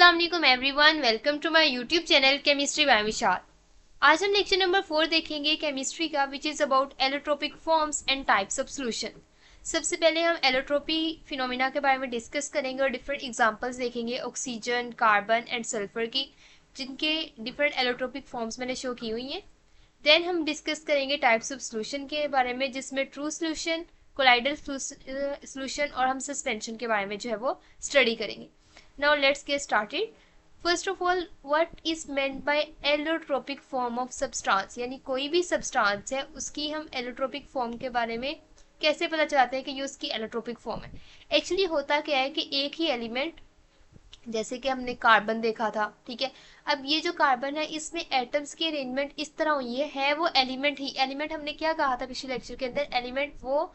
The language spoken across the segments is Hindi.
अस्सलाम वालेकुम everyone, welcome to my YouTube channel chemistry by Vishal. आज हम लेक्चर नंबर 4 देखेंगे केमिस्ट्री का, which is about allotropic forms and types of solution. सबसे पहले हम एलोट्रोपी फिनोमिना के बारे में डिस्कस करेंगे और डिफरेंट एग्जांपल्स देखेंगे ऑक्सीजन, कार्बन एंड सल्फर की, जिनके डिफरेंट एलोट्रोपिक फॉर्म्स मैंने शो की हुई हैं। देन हम डिस्कस करेंगे टाइप्स ऑफ सॉल्यूशन के बारे में, जिसमें ट्रू सॉल्यूशन, कोलाइडल सॉल्यूशन और हम सस्पेंशन के बारे में जो है वो स्टडी करेंगे। Now let's get started. First of all, what is meant by allotropic form of substance? यानी कोई भी substance है उसकी हम allotropic form के बारे में कैसे पता चलाते हैं कि ये उसकी allotropic form है। Actually होता क्या है कि एक ही एलिमेंट, जैसे कि हमने कार्बन देखा था, ठीक है। अब ये जो कार्बन है इसमें एटम्स की अरेंजमेंट इस तरह हुई है वो एलिमेंट ही एलिमेंट, हमने क्या कहा था पिछले लेक्चर के अंदर, एलिमेंट वो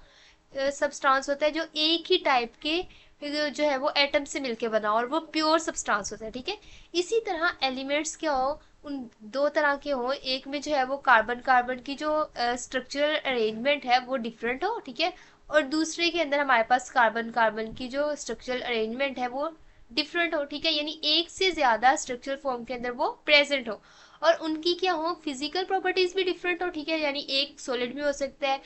सब्सटेंस होता है जो एक ही टाइप के जो है वो एटम से मिलके बना और वो प्योर सब्सटेंस होता है, ठीक है। इसी तरह एलिमेंट्स क्या हो, उन दो तरह के हो, एक में जो है वो कार्बन कार्बन की जो स्ट्रक्चरल अरेंजमेंट है वो डिफरेंट हो, ठीक है, और दूसरे के अंदर हमारे पास कार्बन कार्बन की जो स्ट्रक्चरल अरेंजमेंट है वो डिफरेंट हो, ठीक है, यानी एक से ज्यादा स्ट्रक्चरल फॉर्म के अंदर वो प्रेजेंट हो और उनकी क्या हो, फिजिकल प्रॉपर्टीज भी डिफरेंट हो, ठीक है, यानी एक सॉलिड में हो सकता है,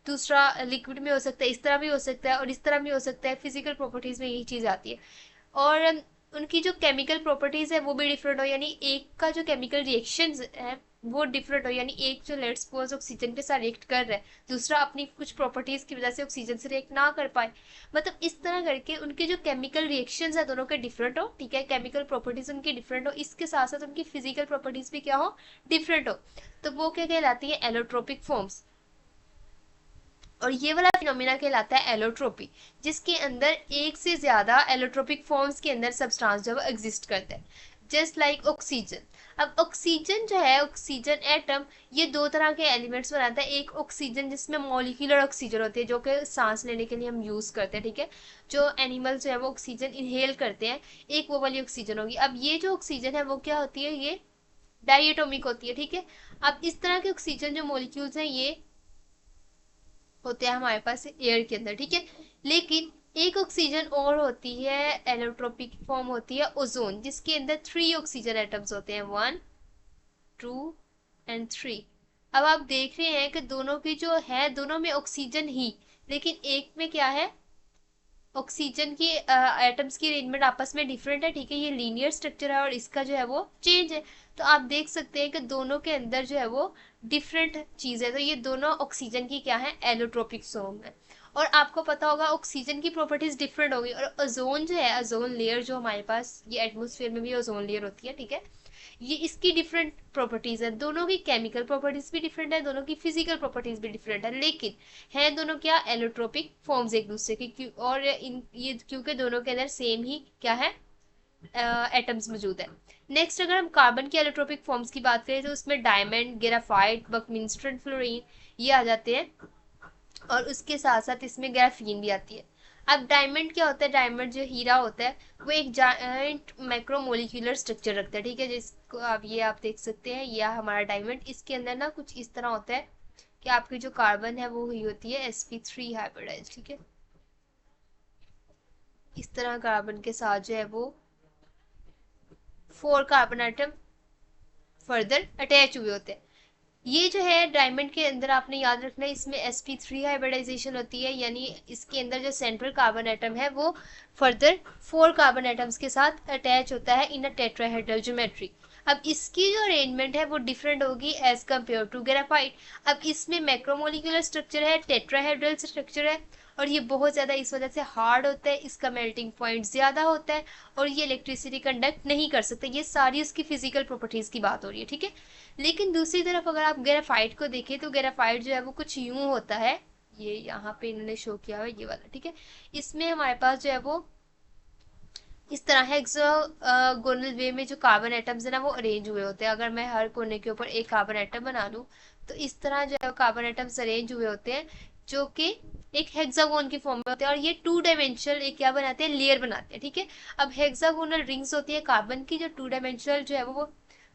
दूसरा लिक्विड में हो सकता है, इस तरह भी हो सकता है और इस तरह भी हो सकता है। फिजिकल प्रॉपर्टीज में यही चीज़ आती है। और उनकी जो केमिकल प्रॉपर्टीज है वो भी डिफरेंट हो, यानी एक का जो केमिकल रिएक्शंस है वो डिफरेंट हो, यानी एक जो लेट्स सपोज ऑक्सीजन के साथ रिएक्ट कर रहा है, दूसरा अपनी कुछ प्रॉपर्टीज की वजह से ऑक्सीजन से रिएक्ट ना कर पाए। मतलब इस तरह करके उनके जो केमिकल रिएक्शंस है दोनों के डिफरेंट हो, ठीक है, केमिकल प्रॉपर्टीज उनकी डिफरेंट हो, इसके साथ साथ उनकी फिजिकल प्रॉपर्टीज भी क्या हो, डिफरेंट हो। तो वो क्या कहलाती है, एलोट्रोपिक फॉर्म्स। और ये वाला फिनोमिना कहलाता है एलोट्रोपी, जिसके अंदर एक से ज्यादा एलोट्रोपिक फॉर्म्स के अंदर सब्सटेंस जो एग्जिस्ट करते हैं, जस्ट लाइक ऑक्सीजन। अब ऑक्सीजन जो है, ऑक्सीजन एटम, ये दो तरह के एलिमेंट्स बनाता है। एक ऑक्सीजन जिसमें मॉलिक्यूलर ऑक्सीजन होती है जो कि सांस लेने के लिए हम यूज करते हैं, ठीक है, जो एनिमल्स जो है वो ऑक्सीजन इनहेल करते हैं, एक वो वाली ऑक्सीजन होगी। अब ये जो ऑक्सीजन है वो क्या होती है, ये डाइएटोमिक होती है, ठीक है। अब इस तरह के ऑक्सीजन जो मॉलिक्यूल्स हैं ये होते हैं हमारे पास एयर के अंदर, ठीक है। लेकिन एक ऑक्सीजन और होती है, एलोट्रोपिक फॉर्म होती है ओजोन, जिसके अंदर 3 ऑक्सीजन एटम्स होते हैं, 1 2 एंड 3। अब आप देख रहे हैं कि दोनों की जो है, दोनों में ऑक्सीजन ही, लेकिन एक में क्या है, ऑक्सीजन की एटम्स की अरेंजमेंट आपस में डिफरेंट है, ठीक है, ये लीनियर स्ट्रक्चर है और इसका जो है वो चेंज है। तो आप देख सकते हैं कि दोनों के अंदर जो है वो डिफरेंट चीज है। तो ये दोनों ऑक्सीजन की क्या है, एलोट्रोपिक फॉर्म है। और आपको पता होगा ऑक्सीजन की प्रॉपर्टीज डिफरेंट होगी। और ओजोन जो है, ओजोन लेयर जो हमारे पास, ये एटमोसफेयर में भी ओजोन लेयर होती है, ठीक है, ये इसकी डिफरेंट प्रॉपर्टीज है। दोनों की केमिकल प्रॉपर्टीज भी डिफरेंट है, दोनों की फिजिकल प्रॉपर्टीज भी डिफरेंट है, लेकिन है दोनों क्या, एलोट्रोपिक फॉर्म्स एक दूसरे की। और इन ये क्योंकि दोनों के अंदर सेम ही क्या है, एटम्स मौजूद है। नेक्स्ट अगर हम कार्बन की एलोट्रोपिक फॉर्म्स की बात करें तो उसमें डायमंड, ग्रेफाइट, बकमिंस्टर, फ्लोरीन ये आ जाते हैं, और उसके साथ साथ इसमें ग्राफीन भी आती है। अब डायमंड क्या होता है, डायमंड जो हीरा होता है वो एक जायंट मैक्रोमोलिकुलर स्ट्रक्चर रखता है, ठीक है, जिसको आप देख सकते हैं, यह हमारा डायमंड, इसके अंदर ना कुछ इस तरह होता है कि आपकी जो कार्बन है वो हुई होती है sp3 हाइब्रिडाइज, ठीक है, इस तरह कार्बन के साथ जो है वो 4 कार्बन आइटम फर्दर अटैच हुए होते हैं। ये जो है डायमंड के अंदर आपने याद रखना है, इसमें sp3 हाइब्रिडाइजेशन होती है, यानी इसके अंदर जो सेंट्रल कार्बन एटम है वो फर्दर 4 कार्बन एटम्स के साथ अटैच होता है इन अ टेट्राहेड्रल ज्योमेट्री। अब इसकी जो अरेंजमेंट है वो डिफरेंट होगी एज कम्पेयर टू ग्रेफाइट। अब इसमें मैक्रोमोलिकुलर स्ट्रक्चर है, टेट्राहेड्रल स्ट्रक्चर है, और ये बहुत ज़्यादा इस वजह से हार्ड होता है, इसका मेल्टिंग पॉइंट ज़्यादा होता है और ये इलेक्ट्रिसिटी कंडक्ट नहीं कर सकता। ये सारी इसकी फिजिकल प्रॉपर्टीज़ की बात हो रही है, ठीक है। लेकिन दूसरी तरफ अगर आप ग्रेफाइट को देखें तो ग्रेफाइट जो है वो कुछ यूं होता है, ये यहाँ पे इन्होंने शो किया हुआ है ये वाला, ठीक है, इसमें हमारे पास जो है वो इस तरह हेक्सागोनल वे में जो कार्बन एटम्स है ना वो अरेंज हुए होते हैं। अगर मैं हर कोने के ऊपर एक कार्बन एटम बना लूँ तो इस तरह जो है कार्बन एटम्स अरेंज हुए होते हैं, जो कि एक हेक्सागोन की फॉर्म में होते हैं, और ये 2 डायमेंशनल एक क्या बनाते हैं, लेयर बनाते हैं, ठीक है। अब हेक्सागोनल रिंग्स होती है कार्बन की, जो 2 डायमेंशनल जो है वो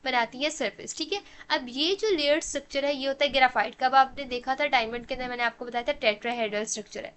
बनाती है सरफेस, ठीक है। अब ये जो लेयर स्ट्रक्चर है ये होता है ग्राफाइट का। अब आपने देखा था डायमंड के अंदर, मैंने आपको बताया था टेट्राहेड्रल स्ट्रक्चर है।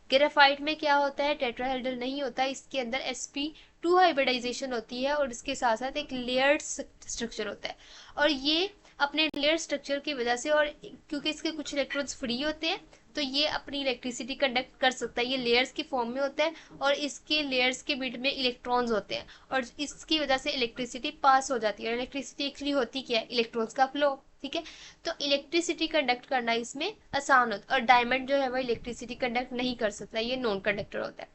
ग्रेफाइट में क्या होता है, टेट्राहेड्रल नहीं होता, इसके अंदर sp2 हाइब्रिडाइजेशन होती है और इसके साथ साथ एक लेयर्ड स्ट्रक्चर होता है। और ये अपने लेयर स्ट्रक्चर की वजह से और क्योंकि इसके कुछ इलेक्ट्रॉन्स फ्री होते हैं तो ये अपनी इलेक्ट्रिसिटी कंडक्ट कर सकता है। ये लेयर्स की फॉर्म में होता है और इसके लेयर्स के बीच में इलेक्ट्रॉन्स होते हैं और इसकी वजह से इलेक्ट्रिसिटी पास हो जाती है। और इलेक्ट्रिसिटी एक्चुअली होती क्या है, इलेक्ट्रॉन्स का फ्लो, ठीक है। तो इलेक्ट्रिसिटी कंडक्ट करना इसमें आसान होता है। और डायमंड जो है वो इलेक्ट्रिसिटी कंडक्ट नहीं कर सकता, ये नॉन कंडक्टर होता है।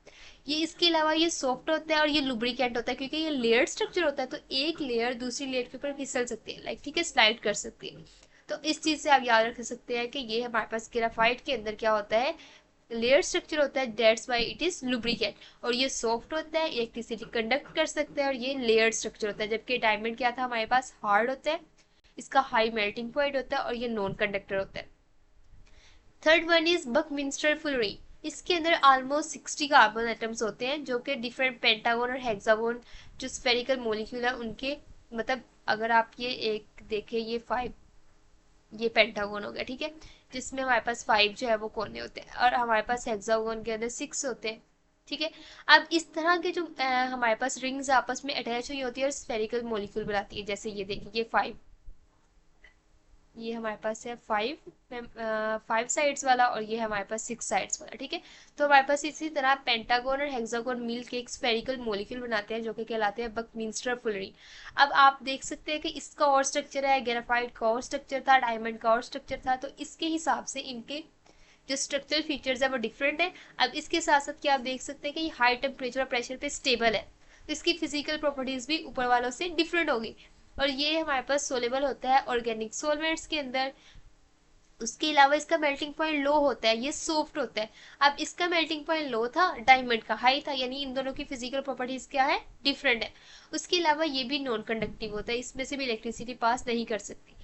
ये इसके अलावा ये सॉफ्ट होता है और ये लुब्रिकेंट होता है क्योंकि ये लेयर्ड स्ट्रक्चर होता है तो एक लेयर दूसरी लेयर के ऊपर फिसल सकती है, लाइक, ठीक है, स्लाइड कर सकती है। तो इस चीज से आप याद रख सकते हैं कि ये हमारे पास ग्रेफाइट के अंदर क्या होता है, लेयर स्ट्रक्चर होता है, that's why it is lubricant. और ये सॉफ्ट होता है, इलेक्ट्रिसिटी कंडक्ट कर सकता है और ये लेयर्ड स्ट्रक्चर होता है। जबकि डायमंड क्या था हमारे पास, हार्ड होता है, इसका हाई मेल्टिंग पॉइंट होता है और ये नॉन कंडक्टर होता है। Third one is Buckminster fullerene. इसके अंदर ऑलमोस्ट 60 कार्बन एटम्स होते हैं जो कि डिफरेंट पेंटागन और हेक्सागन जो स्फेरिकल मॉलिक्यूल है उनके, मतलब अगर आप ये एक देखें, ये पेंटागन हो गया, ठीक है, जिसमें हमारे पास 5 जो है वो कोने होते हैं और हमारे पास हेक्सागन के अंदर 6 होते हैं, ठीक है। अब इस तरह के जो हमारे पास रिंग्स आपस में अटैच हुई होती है और स्फेरिकल मॉलिक्यूल बनाती है। जैसे ये देखिए, ये 5, ये हमारे पास है 5 साइड्स वाला और ये हमारे पास 6 साइड्स वाला, ठीक है। तो हमारे पास इसी तरह पेंटागन और हेक्सागन मिल के एक स्फेरिकल मॉलिक्यूल बनाते हैं जो कि कहलाते हैं बकमिंस्टर फुलरिन। अब आप देख सकते हैं कि इसका और स्ट्रक्चर है, ग्रेफाइट का और स्ट्रक्चर था, डायमंड का और स्ट्रक्चर था, तो इसके हिसाब से इनके जो स्ट्रक्चरल फीचर्स है वो डिफरेंट है। अब इसके साथ साथ क्या आप देख सकते हैं कि हाई टेम्परेचर और प्रेशर पे स्टेबल है, तो इसकी फिजिकल प्रॉपर्टीज भी ऊपर वालों से डिफरेंट होगी। और ये हमारे पास सोलेबल होता है ऑर्गेनिक सॉल्वेंट्स के अंदर। उसके अलावा इसका मेल्टिंग पॉइंट लो होता है, ये सॉफ्ट होता है। अब इसका मेल्टिंग पॉइंट लो था, डायमंड का हाई था, यानी इन दोनों की फिजिकल प्रॉपर्टीज क्या है, डिफरेंट है। उसके अलावा ये भी नॉन कंडक्टिव होता है, इसमें से भी इलेक्ट्रिसिटी पास नहीं कर सकती।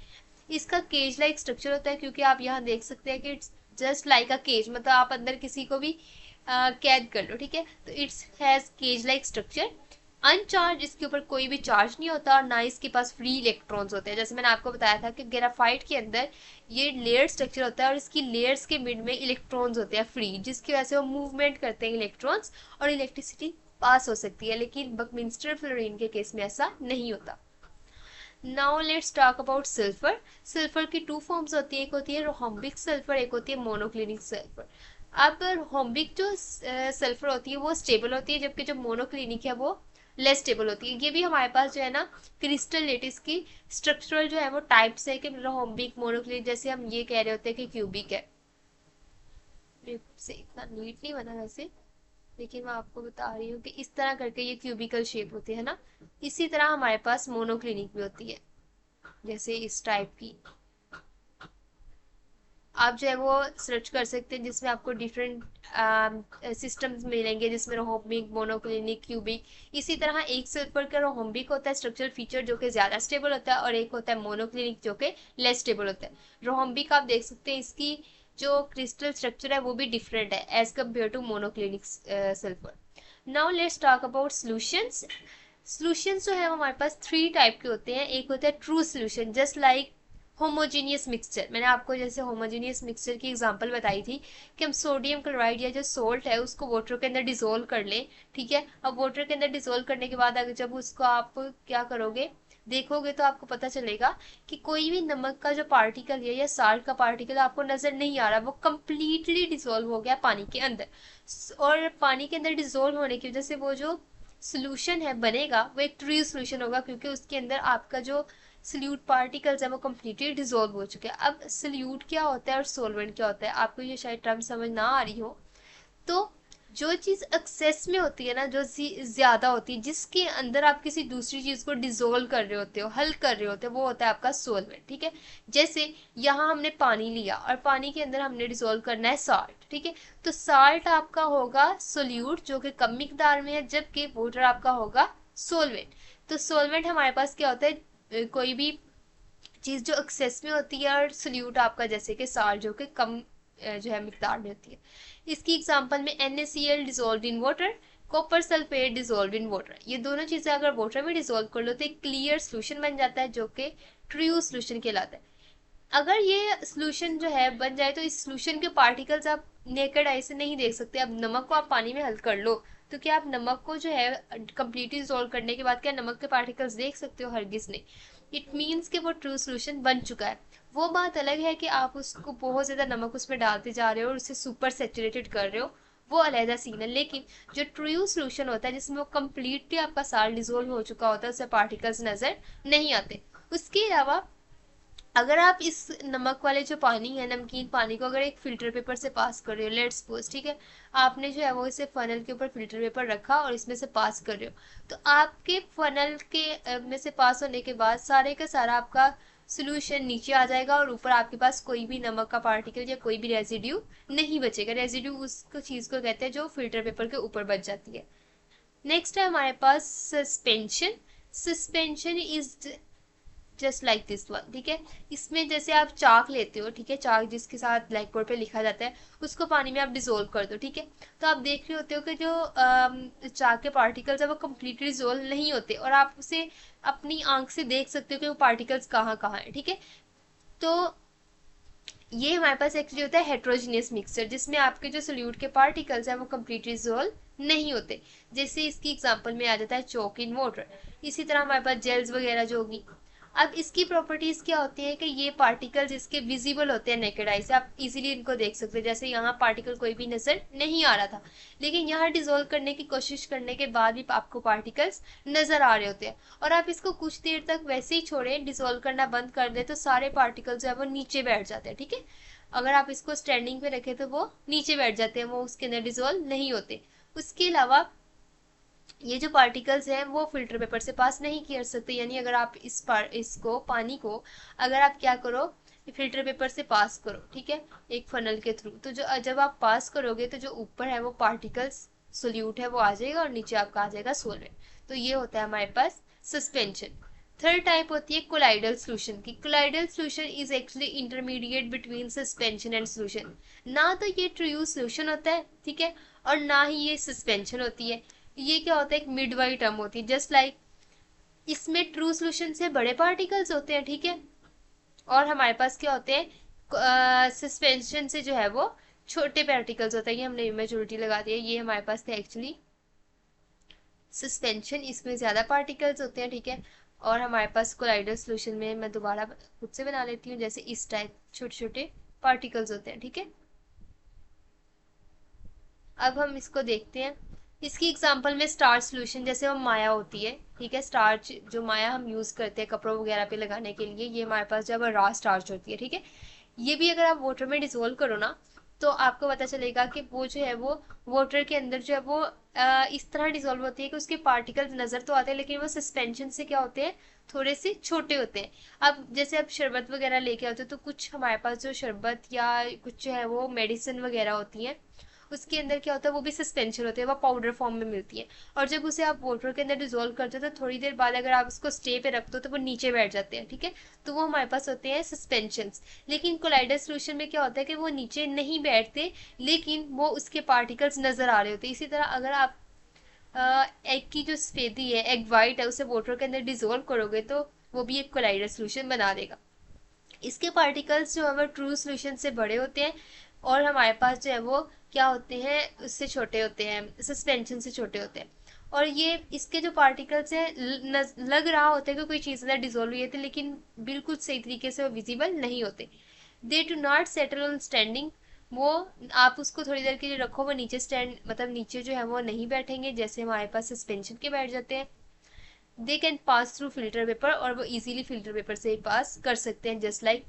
इसका केज लाइक स्ट्रक्चर होता है क्योंकि आप यहाँ देख सकते हैं कि it's just like a cage, मतलब आप अंदर किसी को भी कैद कर लो, ठीक है। तो it's has cage like structure. Uncharged, इसके ऊपर कोई भी चार्ज नहीं होता और ना इसके पास फ्री इलेक्ट्रॉन्स होते हैं। जैसे मैंने आपको बताया था कि ग्रेफाइट के अंदर ये लेयर स्ट्रक्चर होता है और इसकी लेयर्स के मिड में इलेक्ट्रॉन्स होते हैं फ्री, जिसकी वजह से वो मूवमेंट करते हैं इलेक्ट्रॉन्स और इलेक्ट्रिसिटी पास हो सकती है। लेकिन बकमिंस्टर फ्लोरीन के केस में ऐसा नहीं होता। Now let's talk about sulphur. Sulphur की 2 फॉर्म्स होती है, एक होती है रोहम्बिक सल्फर, एक होती है मोनोक्लिनिक सल्फर। अब रोहम्बिक जो सल्फर होती है वो स्टेबल होती है, जबकि जो मोनोक्लिनिक है वो लेस स्टेबल होती है। ये भी हमारे पास जो है ना क्रिस्टल लेटिस की स्ट्रक्चरल जो है वो टाइप्स है कि रोहम्बिक, मोनोक्लिनिक, जैसे हम ये कह रहे होते हैं कि क्यूबिक है। से इतना नीट नहीं बना वैसे, लेकिन मैं आपको बता रही हूँ कि इस तरह करके ये क्यूबिकल शेप होती है ना। इसी तरह हमारे पास मोनोक्लिनिक भी होती है, जैसे इस टाइप की। आप जो है वो सर्च कर सकते हैं जिसमें आपको डिफरेंट सिस्टम्स मिलेंगे, जिसमें रोहम्बिक, मोनोक्लिनिक, क्यूबिक। इसी तरह एक सल्फर का रोहम्बिक होता है स्ट्रक्चरल फीचर जो कि ज्यादा स्टेबल होता है और एक होता है मोनोक्लिनिक जो कि लेस स्टेबल होता है। रोहम्बिक आप देख सकते हैं इसकी जो क्रिस्टल स्ट्रक्चर है वो भी डिफरेंट है as compare to monoclinic sulphur. Now let's talk about solutions. Solutions जो है हमारे पास 3 टाइप के होते हैं। एक होता है true solution, just like homogeneous mixture. मैंने आपको जैसे होमोजीनियस मिक्सचर की एग्जांपल बताई थी कि हम सोडियम क्लोराइड या जो सोल्ट है उसको वाटर के अंदर डिसोल्व कर लें, ठीक है। अब वाटर के अंदर डिसोल्व करने के बाद अगर जब उसको आप क्या करोगे, देखोगे तो आपको पता चलेगा कि कोई भी नमक का जो पार्टिकल है या साल्ट का पार्टिकल आपको नजर नहीं आ रहा, वो कंप्लीटली डिसोल्व हो गया पानी के अंदर। और पानी के अंदर डिसोल्व होने की वजह से वो जो सोल्यूशन है बनेगा वो एक ट्रू सोल्यूशन होगा, क्योंकि उसके अंदर आपका जो सल्यूट पार्टिकल्स है वो कम्प्लीटली डिसोल्व हो चुके हैं। अब सल्यूट क्या होता है और सोलवेंट क्या होता है, आपको ये शायद टर्म समझ ना आ रही हो। तो जो चीज एक्सेस में होती है ना, जो ज्यादा होती है, जिसके अंदर आप किसी दूसरी चीज को डिसोल्व कर रहे होते हो, हल कर रहे होते हो, वो होता है आपका सोलवेंट, ठीक है। जैसे यहाँ हमने पानी लिया और पानी के अंदर हमने डिसोल्व करना है साल्ट, ठीक है। तो साल्ट आपका होगा सोल्यूट जो कि कम मिकदार में है, जबकि वाटर आपका होगा सोलवेंट। तो सोलवेंट हमारे पास क्या होता है, कोई भी चीज जो एक्सेस में होती है, और सोल्यूट आपका जैसे कि साल्ट जो कि कम जो है मिकदार में होती है। इसकी एग्जांपल में NaCl dissolved in water, copper sulphate dissolved in water. ये दोनों चीजें अगर वाटर में डिसॉल्व कर लो तो एक क्लियर सोल्यूशन बन जाता है जो कि ट्रू सोल्यूशन कहलाता है। अगर ये सोल्यूशन जो है बन जाए तो इस सोल्यूशन के पार्टिकल्स आप नेकेड आई से नहीं देख सकते। अब नमक को आप पानी में हल कर लो तो क्या आप नमक को जो है कंप्लीटली डिसॉल्व करने के बाद क्या नमक के पार्टिकल्स देख सकते हो? हरगिज नहीं। इट मीन्स कि वो ट्रू सोल्यूशन बन चुका है। वो बात अलग है कि आप उसको बहुत ज़्यादा नमक उसमें डालते जा रहे हो और उसे सुपर सेचुरेटेड कर रहे हो, वो अलहदा सीन है। लेकिन जो ट्रू सोल्यूशन होता है जिसमें वो कम्प्लीटली आपका साल्ट डिसॉल्व हो चुका होता है, उससे पार्टिकल्स नज़र नहीं आते। उसके अलावा अगर आप इस नमक वाले जो पानी है, नमकीन पानी को अगर एक फिल्टर पेपर से पास कर रहे हो, लेट्स सपोज, ठीक है, आपने जो है वो इसे फनल के ऊपर फिल्टर पेपर रखा और इसमें से पास कर रहे हो, तो आपके फनल के में से पास होने के बाद सारे का सारा आपका सोल्यूशन नीचे आ जाएगा और ऊपर आपके पास कोई भी नमक का पार्टिकल या कोई भी रेजिड्यू नहीं बचेगा। रेजिड्यू उसको चीज़ को कहते हैं जो फिल्टर पेपर के ऊपर बच जाती है। नेक्स्ट है हमारे पास suspension. Suspension is just like this one, ठीक है। इसमें जैसे आप चाक लेते हो, ठीक है, चाक जिसके साथ ब्लैक बोर्ड पे लिखा जाता है, उसको पानी में आप डिसोल्व कर दो, ठीक है, तो आप देख रहे होते हो कि जो चाक के पार्टिकल्स है वो कम्प्लीटली डिसोल्व नहीं होते और आप उसे अपनी आंख से देख सकते हो कि वो पार्टिकल्स कहाँ कहाँ है, ठीक है। तो ये हमारे पास एक्चुअली होता है हेट्रोजीनियस मिक्सचर, जिसमें आपके जो सोल्यूट के पार्टिकल्स हैं वो कम्प्लीटली डिसोल्व नहीं होते। जैसे इसकी एग्जांपल में आ जाता है चॉक इन वाटर। इसी तरह हमारे पास जेल्स वगैरह जो होगी। अब इसकी प्रॉपर्टीज क्या होती है कि ये पार्टिकल्स इसके विजिबल होते हैं नेकेड आई से, आप इजीली इनको देख सकते हैं। जैसे यहाँ पार्टिकल कोई भी नजर नहीं आ रहा था, लेकिन यहाँ डिसॉल्व करने की कोशिश करने के बाद भी आपको पार्टिकल्स नजर आ रहे होते हैं। और आप इसको कुछ देर तक वैसे ही छोड़ें, डिसॉल्व करना बंद कर दें, तो सारे पार्टिकल्स जो है वो नीचे बैठ जाते हैं, ठीक है। अगर आप इसको स्टैंडिंग पे रखें तो वो नीचे बैठ जाते हैं, वो उसके अंदर डिसॉल्व नहीं होते। उसके अलावा ये जो पार्टिकल्स हैं वो फिल्टर पेपर से पास नहीं कर सकते। यानी अगर आप इसको पानी को अगर आप क्या करो, फिल्टर पेपर से पास करो, ठीक है, एक फनल के थ्रू, तो जो जब आप पास करोगे तो जो ऊपर है वो पार्टिकल्स सोल्यूट है वो आ जाएगा और नीचे आपका आ जाएगा सॉल्वेंट। तो ये होता है हमारे पास सस्पेंशन। थर्ड टाइप होती है कोलाइडल सोल्यूशन की। Colloidal solution is actually intermediate between suspension and solution. ना तो ये ट्रू सोल्यूशन होता है, ठीक है, और ना ही ये सस्पेंशन होती है। ये क्या होता है, एक मिड वाई टर्म होती है। जस्ट लाइक इसमें ट्रू सोल्यूशन से बड़े पार्टिकल्स होते हैं, ठीक है, और हमारे पास क्या होते हैं, सस्पेंशन से जो है वो छोटे पार्टिकल्स होते हैं। ये हमने मेजोरिटी लगा दिया, ये हमारे पास थे एक्चुअली सस्पेंशन, इसमें ज्यादा पार्टिकल्स होते हैं, ठीक है। और हमारे पास कोलाइडल सोल्यूशन में मैं दोबारा खुद से बना लेती हूँ, जैसे इस टाइप छोटे छोटे पार्टिकल्स होते हैं, ठीक है। अब हम इसको देखते हैं। इसकी एग्जांपल में स्टार्च सोल्यूशन, जैसे वो माया होती है, ठीक है, स्टार्च जो माया हम यूज करते हैं कपड़ों वगैरह पे लगाने के लिए, ये हमारे पास जब रॉ स्टार्च होती है, ठीक है। ये भी अगर आप वाटर में डिसोल्व करो ना तो आपको पता चलेगा कि वो जो है वो वाटर के अंदर जो है वो इस तरह डिसॉल्व होती है कि उसके पार्टिकल्स नजर तो आते हैं लेकिन वो सस्पेंशन से क्या होते हैं, थोड़े से छोटे होते हैं। अब जैसे आप शरबत वगैरह लेके आते हो तो कुछ हमारे पास जो शरबत या कुछ जो है वो मेडिसिन वगैरह होती है, उसके अंदर क्या होता है वो भी सस्पेंशन होती है, वो पाउडर फॉर्म में मिलती है। और जब उसे आप वाटर के अंदर डिजोल्व करते हो तो थोड़ी देर बाद अगर आप उसको स्टे पे रखते हो तो वो नीचे बैठ जाते हैं, ठीक है, तो वो हमारे पास होते हैं सस्पेंशन। लेकिन कोलाइडल सोल्यूशन में क्या होता है कि वो नीचे नहीं बैठते लेकिन वो उसके पार्टिकल्स नजर आ रहे होते हैं। इसी तरह अगर आप एग की जो सफेदी है, एग वाइट है, उसे वाटर के अंदर डिजोल्व करोगे तो वो भी एक कोलाइडल सोल्यूशन बना देगा। इसके पार्टिकल्स जो है वो ट्रू सोल्यूशन से बड़े होते हैं और हमारे पास जो है वो क्या होते हैं, उससे छोटे होते हैं, सस्पेंशन से छोटे होते हैं। और ये इसके जो पार्टिकल्स हैं लग रहा होता है कि कोई चीज़ अंदर डिजोल्व हुई थी लेकिन बिल्कुल सही तरीके से वो विजिबल नहीं होते। They do not settle on standing. वो आप उसको थोड़ी देर के लिए रखो, वो नीचे स्टैंड मतलब नीचे जो है वो नहीं बैठेंगे जैसे हमारे पास सस्पेंशन के बैठ जाते हैं। They can pass through filter paper, और वो इजीली फिल्टर पेपर से ही पास कर सकते हैं जस्ट लाइक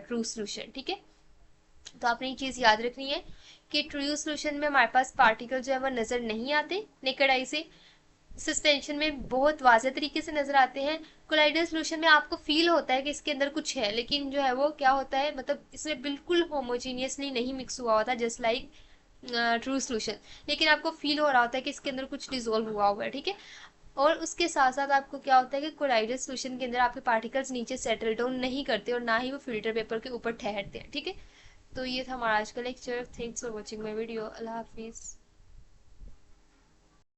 ट्रू सोल्यूशन, ठीक है। तो आपने ये चीज़ याद रखनी है कि ट्रू सोल्यूशन में हमारे पास पार्टिकल जो है वो नज़र नहीं आते नेकेड आई से, सस्पेंशन में बहुत वाज़ेह तरीके से नज़र आते हैं। कोलाइडल सोल्यूशन में आपको फील होता है कि इसके अंदर कुछ है लेकिन जो है वो क्या होता है, मतलब इसमें बिल्कुल होमोजीनियसली नहीं मिक्स हुआ होता जस्ट लाइक ट्रू सोल्यूशन, लेकिन आपको फील हो रहा होता है कि इसके अंदर कुछ डिजोल्व हुआ है, ठीक है। और उसके साथ साथ आपको क्या होता है कि कोलाइडल सोल्यूशन के अंदर आपके पार्टिकल्स नीचे सेटल डाउन नहीं करते और ना ही वो फिल्टर पेपर के ऊपर ठहरते हैं, ठीक है। तो ये था हमारा आज का लेक्चर। Thanks for watching my video. अल्लाह हाफिज़।